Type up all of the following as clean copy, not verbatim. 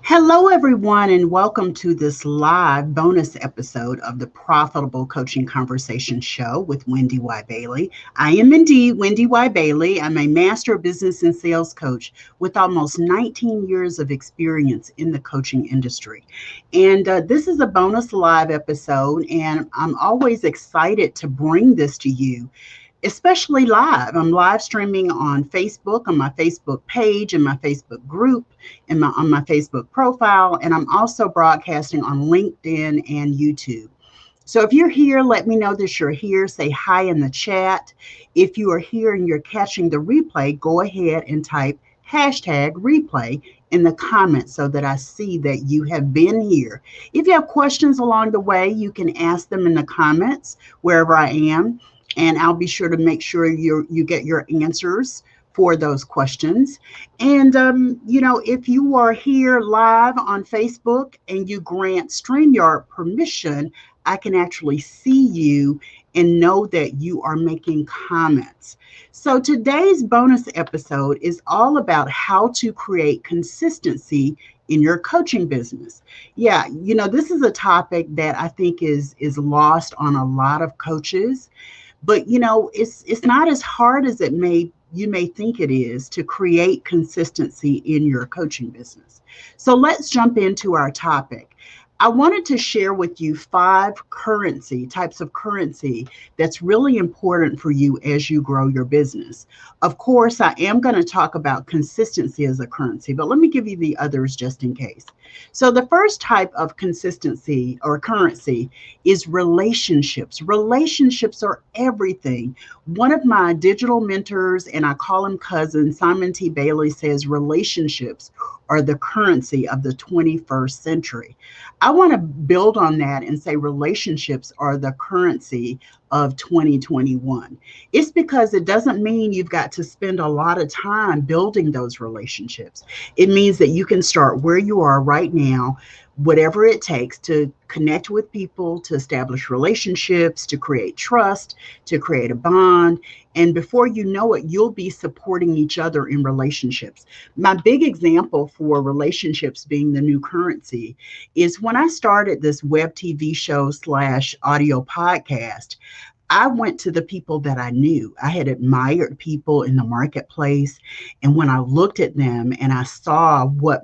Hello, everyone, and welcome to this live bonus episode of the Profitable Coaching Conversation Show with WendyY Bailey. I am indeed WendyY Bailey. I'm a master business and sales coach with almost 19 years of experience in the coaching industry. And this is a bonus live episode, and I'm always excited to bring this to you, especially live. I'm live streaming on Facebook, on my Facebook page, in my Facebook group, on my Facebook profile, and I'm also broadcasting on LinkedIn and YouTube. So if you're here, let me know that you're here. Say hi in the chat. If you are here and you're catching the replay, go ahead and type hashtag replay in the comments so that I see that you have been here. If you have questions along the way, you can ask them in the comments wherever I am, and I'll be sure to make sure you get your answers for those questions. And, if you are here live on Facebook and you grant StreamYard permission, I can actually see you and know that you are making comments. So today's bonus episode is all about how to create consistency in your coaching business. Yeah, this is a topic that I think is lost on a lot of coaches, but it's not as hard as you may think it is to create consistency in your coaching business. So let's jump into our topic. I wanted to share with you five types of currency that's really important for you as you grow your business. Of course, I am going to talk about consistency as a currency, but let me give you the others just in case. So the first type of consistency or currency is relationships. Relationships are everything. One of my digital mentors, and I call him cousin, Simon T. Bailey, says relationships are the currency of the 21st century. I want to build on that and say relationships are the currency of 2021. It's because it doesn't mean you've got to spend a lot of time building those relationships. It means that you can start where you are right now, whatever it takes to connect with people, to establish relationships, to create trust, to create a bond. And before you know it, you'll be supporting each other in relationships. My big example for relationships being the new currency is when I started this web TV show slash audio podcast. I went to the people that I knew. I had admired people in the marketplace. And when I looked at them and I saw what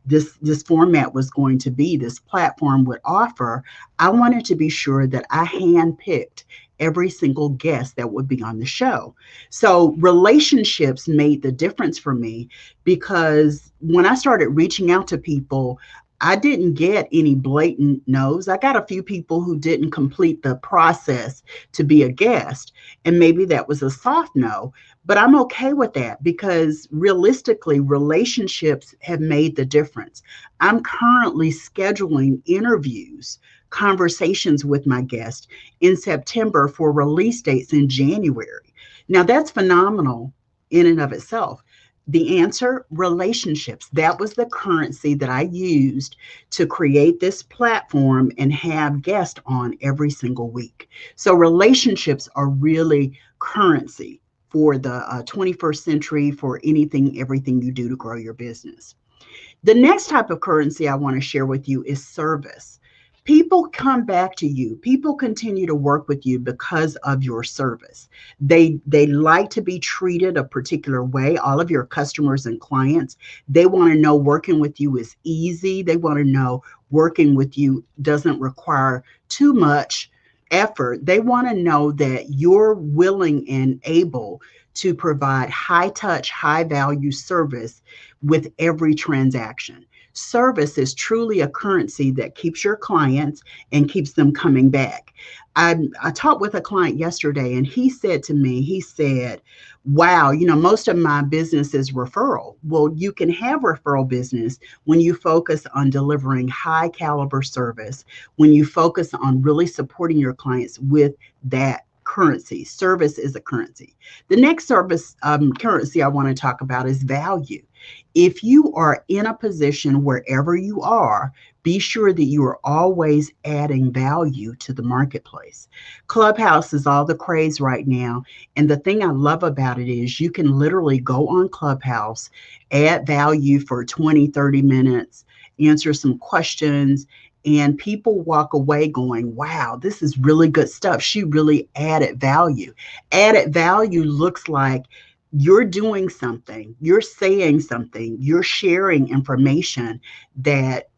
this format was going to be, this platform would offer, I wanted to be sure that I handpicked every single guest that would be on the show. So relationships made the difference for me, because when I started reaching out to people, I didn't get any blatant no's. I got a few people who didn't complete the process to be a guest, and maybe that was a soft no, but I'm okay with that because realistically, relationships have made the difference. I'm currently scheduling interviews, conversations with my guests in September for release dates in January. Now, that's phenomenal in and of itself. The answer, relationships. That was the currency that I used to create this platform and have guests on every single week. So relationships are really currency for the 21st century, for everything you do to grow your business. The next type of currency I want to share with you is service. People come back to you. People continue to work with you because of your service. They like to be treated a particular way. All of your customers and clients, they want to know working with you is easy. They want to know working with you doesn't require too much effort. They want to know that you're willing and able to provide high touch, high value service with every transaction. Service is truly a currency that keeps your clients and keeps them coming back. I talked with a client yesterday and he said to me, he said, wow, most of my business is referral. Well, you can have referral business when you focus on delivering high caliber service, when you focus on really supporting your clients with that currency. Service is a currency. The next service currency I want to talk about is value. If you are in a position wherever you are, be sure that you are always adding value to the marketplace. Clubhouse is all the craze right now. And the thing I love about it is you can literally go on Clubhouse, add value for 20, 30 minutes, answer some questions, and people walk away going, wow, this is really good stuff. She really added value. Added value looks like you're doing something, you're saying something, you're sharing information that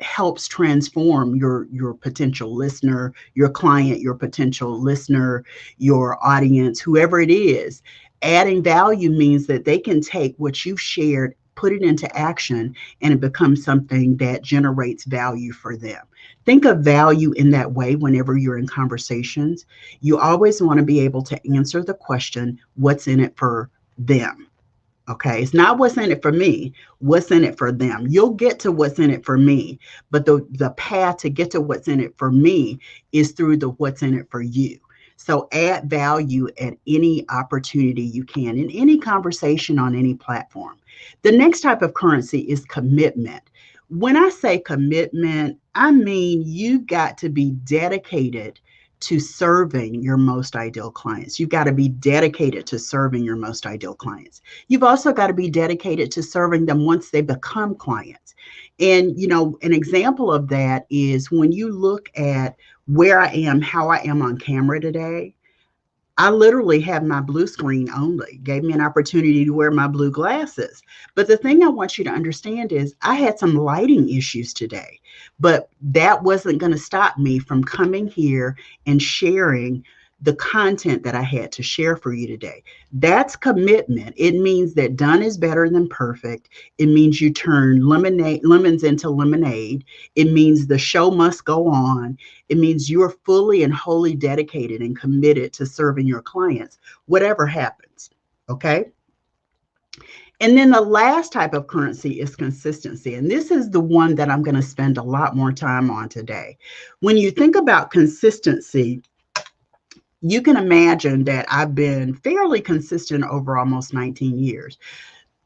helps transform your potential listener, your client, your potential listener, your audience, whoever it is. Adding value means that they can take what you've shared, put it into action, and it becomes something that generates value for them. Think of value in that way whenever you're in conversations. You always want to be able to answer the question, what's in it for them? Okay, it's not what's in it for me, what's in it for them. You'll get to what's in it for me, but the path to get to what's in it for me is through the what's in it for you. So add value at any opportunity you can in any conversation on any platform. The next type of currency is commitment. When I say commitment, I mean you got to be dedicated to serving your most ideal clients. You've got to be dedicated to serving your most ideal clients. You've also got to be dedicated to serving them once they become clients. And, an example of that is when you look at where I am, how I am on camera today. I literally have my blue screen only, gave me an opportunity to wear my blue glasses. But the thing I want you to understand is I had some lighting issues today, but that wasn't going to stop me from coming here and sharing the content that I had to share for you today. That's commitment. It means that done is better than perfect. It means you turn lemons into lemonade. It means the show must go on. It means you are fully and wholly dedicated and committed to serving your clients, whatever happens. Okay. And then the last type of currency is consistency. And this is the one that I'm going to spend a lot more time on today. When you think about consistency, you can imagine that I've been fairly consistent over almost 19 years.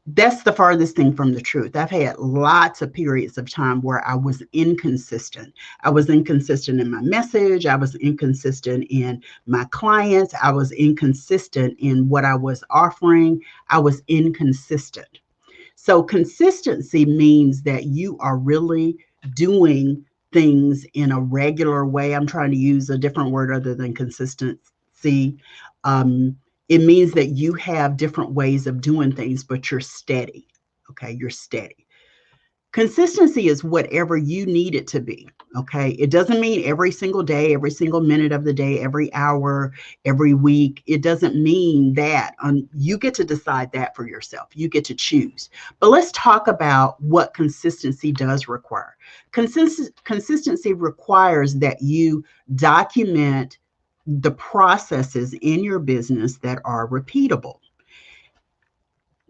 That's the farthest thing from the truth. I've had lots of periods of time where I was inconsistent. I was inconsistent in my message. I was inconsistent in my clients. I was inconsistent in what I was offering. I was inconsistent. So consistency means that you are really doing things in a regular way. I'm trying to use a different word other than consistency. It means that you have different ways of doing things, but you're steady. Okay, you're steady. Consistency is whatever you need it to be. Okay, it doesn't mean every single day, every single minute of the day, every hour, every week. It doesn't mean that. You get to decide that for yourself. You get to choose. But let's talk about what consistency does require. Consistency requires that you document the processes in your business that are repeatable.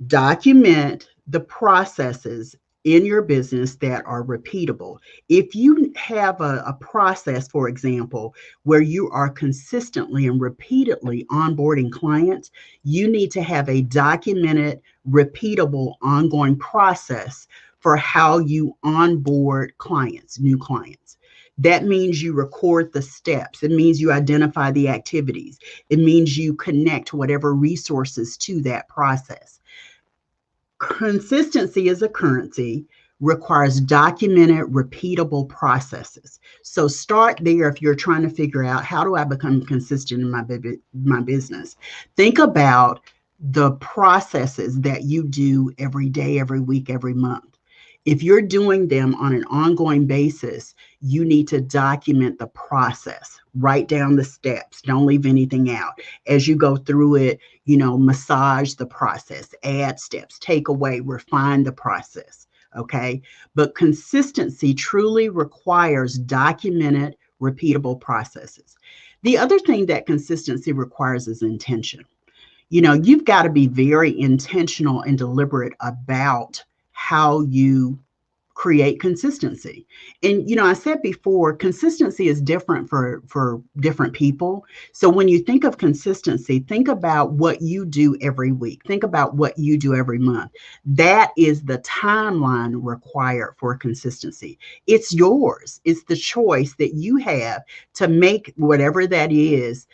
Document the processes in your business that are repeatable. If you have a process, for example, where you are consistently and repeatedly onboarding clients, you need to have a documented, repeatable, ongoing process for how you onboard clients, new clients. That means you record the steps. It means you identify the activities. It means you connect whatever resources to that process. Consistency as a currency requires documented, repeatable processes. So start there if you're trying to figure out how do I become consistent in my business. Think about the processes that you do every day, every week, every month. If you're doing them on an ongoing basis, you need to document the process. Write down the steps. Don't leave anything out. As you go through it, massage the process, add steps, take away, refine the process. Okay. But consistency truly requires documented, repeatable processes. The other thing that consistency requires is intention. You've got to be very intentional and deliberate about how you create consistency. And, I said before, consistency is different for different people. So when you think of consistency, think about what you do every week. Think about what you do every month. That is the timeline required for consistency. It's yours. It's the choice that you have to make whatever that is,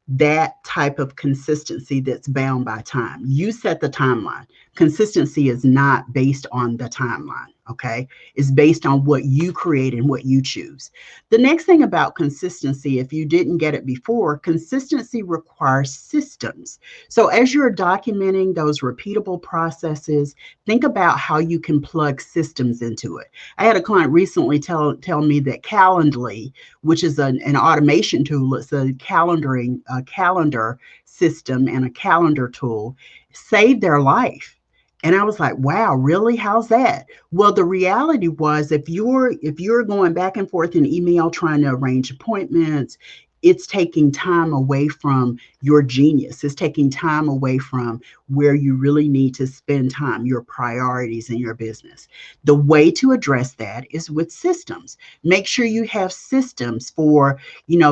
that type of consistency that's bound by time. You set the timeline. Consistency is not based on the timeline. Okay. It's based on what you create and what you choose. The next thing about consistency, if you didn't get it before, consistency requires systems. So as you're documenting those repeatable processes, think about how you can plug systems into it. I had a client recently tell me that Calendly, which is an automation tool, it's a calendar system and a calendar tool, saved their life. And I was like, wow, really? How's that? Well, the reality was if you're going back and forth in email trying to arrange appointments, it's taking time away from your genius. It's taking time away from where you really need to spend time, your priorities in your business. The way to address that is with systems. Make sure you have systems for,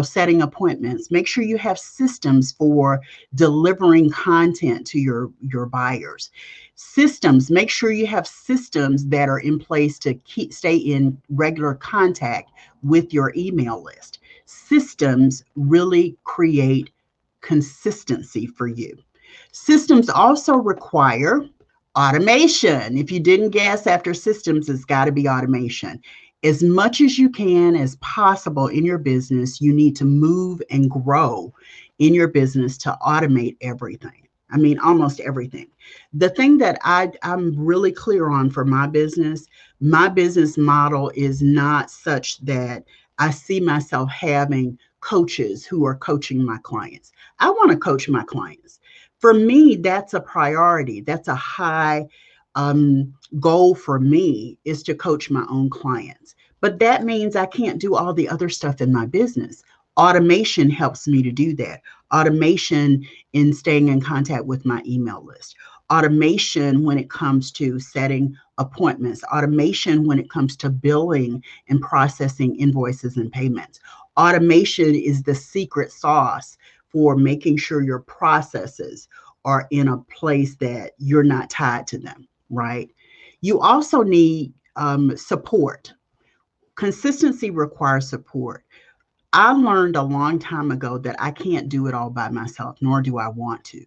setting appointments. Make sure you have systems for delivering content to your buyers. Systems, make sure you have systems that are in place to stay in regular contact with your email list. Systems really create consistency for you. Systems also require automation. If you didn't guess, after systems, it's got to be automation. As much as you can, as possible in your business, you need to move and grow in your business to automate everything. I mean, almost everything. The thing that I'm really clear on for my business model is not such that I see myself having coaches who are coaching my clients. I want to coach my clients. For me, that's a priority. That's a high goal for me, is to coach my own clients. But that means I can't do all the other stuff in my business. Automation helps me to do that. Automation in staying in contact with my email list. Automation when it comes to setting appointments. Automation when it comes to billing and processing invoices and payments. Automation is the secret sauce for making sure your processes are in a place that you're not tied to them, right? You also need support. Consistency requires support. I learned a long time ago that I can't do it all by myself, nor do I want to.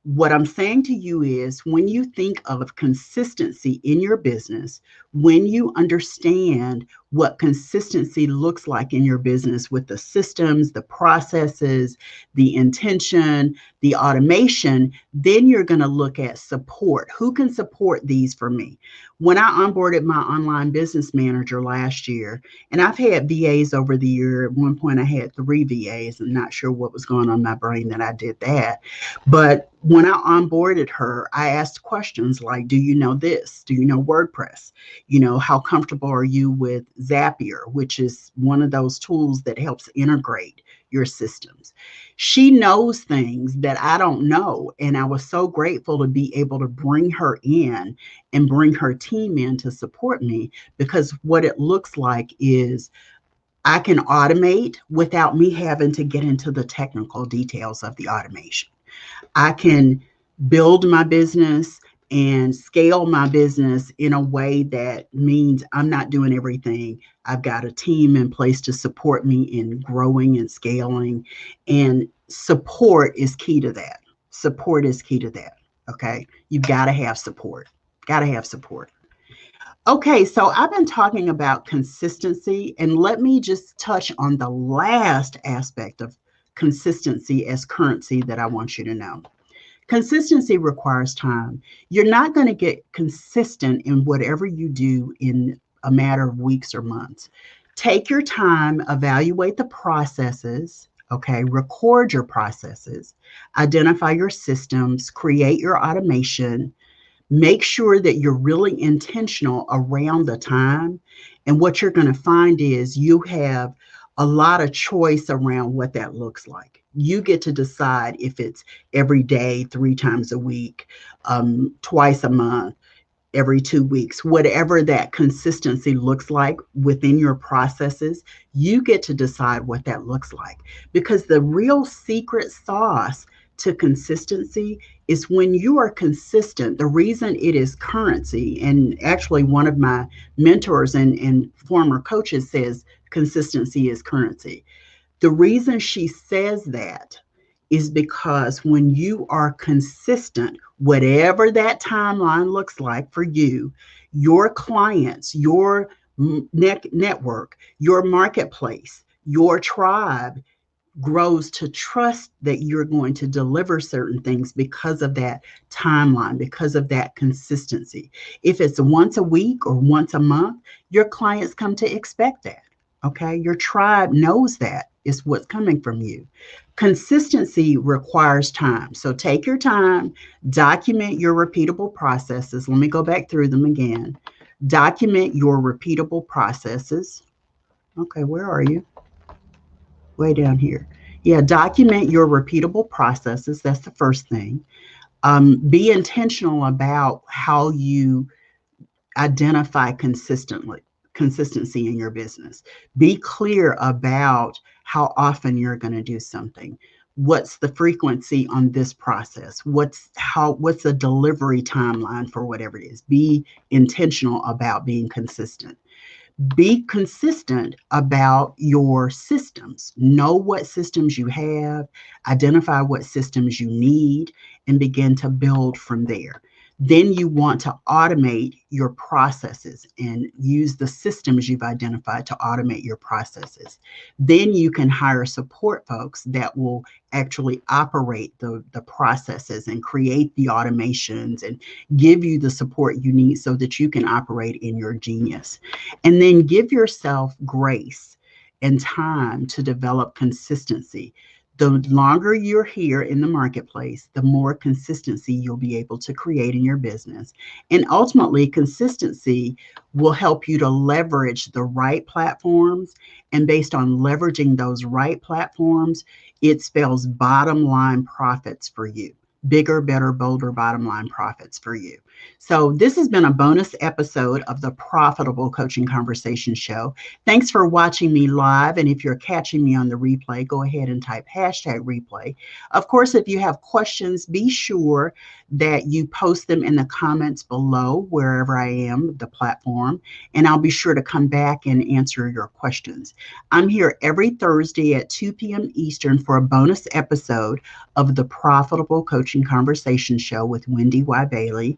What I'm saying to you is, when you think of consistency in your business, when you understand what consistency looks like in your business with the systems, the processes, the intention, the automation, then you're going to look at support. Who can support these for me? When I onboarded my online business manager last year, and I've had VAs over the year. At one point, I had 3 VAs. I'm not sure what was going on in my brain that I did that. But when I onboarded her, I asked questions like, do you know this? Do you know WordPress? How comfortable are you with Zapier, which is one of those tools that helps integrate your systems? She knows things that I don't know. And I was so grateful to be able to bring her in and bring her team in to support me, because what it looks like is I can automate without me having to get into the technical details of the automation. I can build my business and scale my business in a way that means I'm not doing everything. I've got a team in place to support me in growing and scaling. And support is key to that. Support is key to that. Okay. You've got to have support. Got to have support. Okay, so I've been talking about consistency, and let me just touch on the last aspect of consistency as currency that I want you to know. Consistency requires time. You're not going to get consistent in whatever you do in a matter of weeks or months. Take your time, evaluate the processes, okay, record your processes, identify your systems, create your automation. Make sure that you're really intentional around the time. And what you're going to find is you have a lot of choice around what that looks like. You get to decide if it's every day, 3 times a week, twice a month, every 2 weeks, whatever that consistency looks like within your processes. You get to decide what that looks like, because the real secret sauce to consistency is when you are consistent. The reason it is currency, and actually one of my mentors and former coaches says consistency is currency. The reason she says that is because when you are consistent, whatever that timeline looks like for you, your clients, your network, your marketplace, your tribe grows to trust that you're going to deliver certain things because of that timeline, because of that consistency. If it's once a week or once a month, your clients come to expect that. Okay. Your tribe knows that is what's coming from you. Consistency requires time. So take your time, document your repeatable processes. Let me go back through them again. Document your repeatable processes. Okay, where are you? Way down here. Yeah, document your repeatable processes. That's the first thing. Be intentional about how you identify consistency in your business. Be clear about how often you're going to do something. What's the frequency on this process? What's the delivery timeline for whatever it is? Be intentional about being consistent. Be consistent about your systems. Know what systems you have, identify what systems you need, and begin to build from there. Then you want to automate your processes and use the systems you've identified to automate your processes. Then you can hire support folks that will actually operate the processes and create the automations and give you the support you need so that you can operate in your genius. And then give yourself grace and time to develop consistency. The longer you're here in the marketplace, the more consistency you'll be able to create in your business. And ultimately, consistency will help you to leverage the right platforms. And based on leveraging those right platforms, it spells bottom line profits for you. Bigger, better, bolder bottom line profits for you. So, this has been a bonus episode of the Profitable Coaching Conversation Show. Thanks for watching me live. And if you're catching me on the replay, go ahead and type hashtag replay. Of course, if you have questions, be sure that you post them in the comments below wherever I am, the platform, and I'll be sure to come back and answer your questions. I'm here every Thursday at 2 p.m. Eastern for a bonus episode of the Profitable Coaching Conversation Show with WendyY Bailey.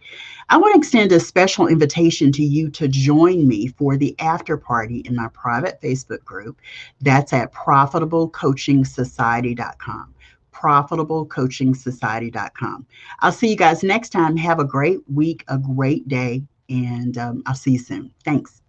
I want to extend a special invitation to you to join me for the after party in my private Facebook group. That's at profitablecoachingsociety.com. profitablecoachingsociety.com. I'll see you guys next time. Have a great week, a great day, and I'll see you soon. Thanks.